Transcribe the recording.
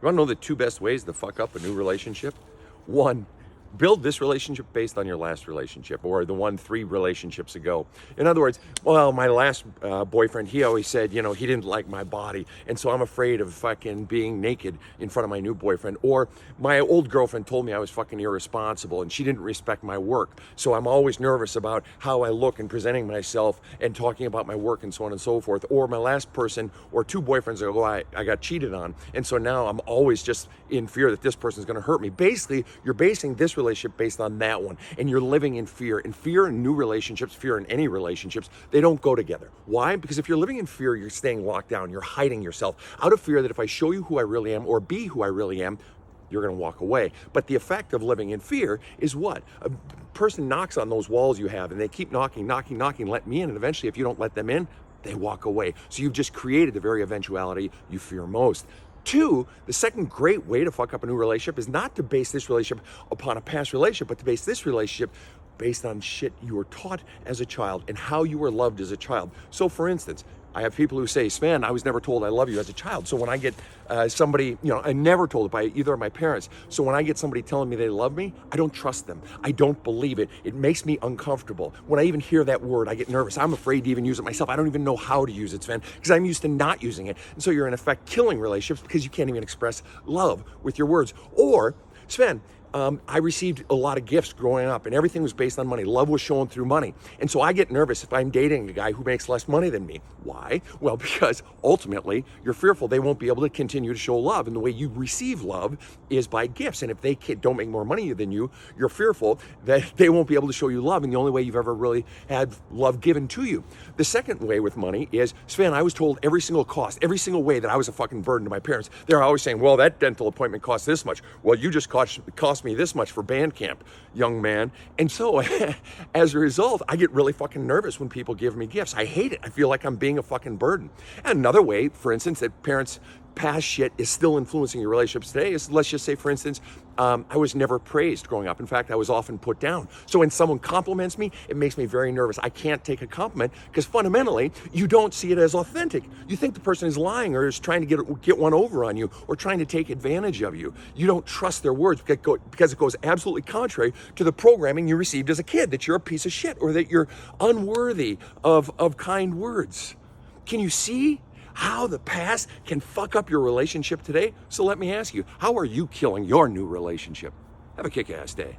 You want to know the two best ways to fuck up a new relationship? One, build this relationship based on your last relationship or the one 3 relationships ago. In other words, well, my last boyfriend, he always said, you know, he didn't like my body. And so I'm afraid of fucking being naked in front of my new boyfriend. Or my old girlfriend told me I was fucking irresponsible and she didn't respect my work. So I'm always nervous about how I look and presenting myself and talking about my work and so on and so forth. Or my last person or 2 boyfriends ago, I got cheated on. And so now I'm always just in fear that this person's gonna hurt me. Basically, you're basing this relationship based on that one, and you're living in fear. And fear in new relationships, fear in any relationships, they don't go together. Why? Because if you're living in fear, you're staying locked down, you're hiding yourself out of fear that if I show you who I really am or be who I really am, you're going to walk away. But the effect of living in fear is what? A person knocks on those walls you have and they keep knocking, let me in, and eventually if you don't let them in, they walk away. So you've just created the very eventuality you fear most. 2, the second great way to fuck up a new relationship is not to base this relationship upon a past relationship, but to base this relationship based on shit you were taught as a child and how you were loved as a child. So for instance, I have people who say, Sven, I was never told I love you as a child. So when I get somebody, you know, I never told it by either of my parents. So when I get somebody telling me they love me, I don't trust them. I don't believe it. It makes me uncomfortable. When I even hear that word, I get nervous. I'm afraid to even use it myself. I don't even know how to use it, Sven, because I'm used to not using it. And so you're in effect killing relationships because you can't even express love with your words. Or, Sven, I received a lot of gifts growing up and everything was based on money. Love was shown through money. And so I get nervous if I'm dating a guy who makes less money than me. Why? Well, because ultimately you're fearful they won't be able to continue to show love. And the way you receive love is by gifts. And if they don't make more money than you, you're fearful that they won't be able to show you love. And the only way you've ever really had love given to you. The second way with money is, Sven, I was told every single cost, every single way that I was a fucking burden to my parents. They're always saying, well, that dental appointment costs this much. Well, you just cost me this much for band camp, young man. And so as a result, I get really fucking nervous when people give me gifts. I hate it. I feel like I'm being a fucking burden. And another way, for instance, that parents' past shit is still influencing your relationships today is, let's just say, for instance, I was never praised growing up. In fact, I was often put down. So when someone compliments me, it makes me very nervous. I can't take a compliment because fundamentally, you don't see it as authentic. You think the person is lying or is trying to get one over on you or trying to take advantage of you. You don't trust their words because it goes absolutely contrary to the programming you received as a kid, that you're a piece of shit or that you're unworthy of kind words. Can you see how the past can fuck up your relationship today? So let me ask you, how are you killing your new relationship? Have a kick-ass day.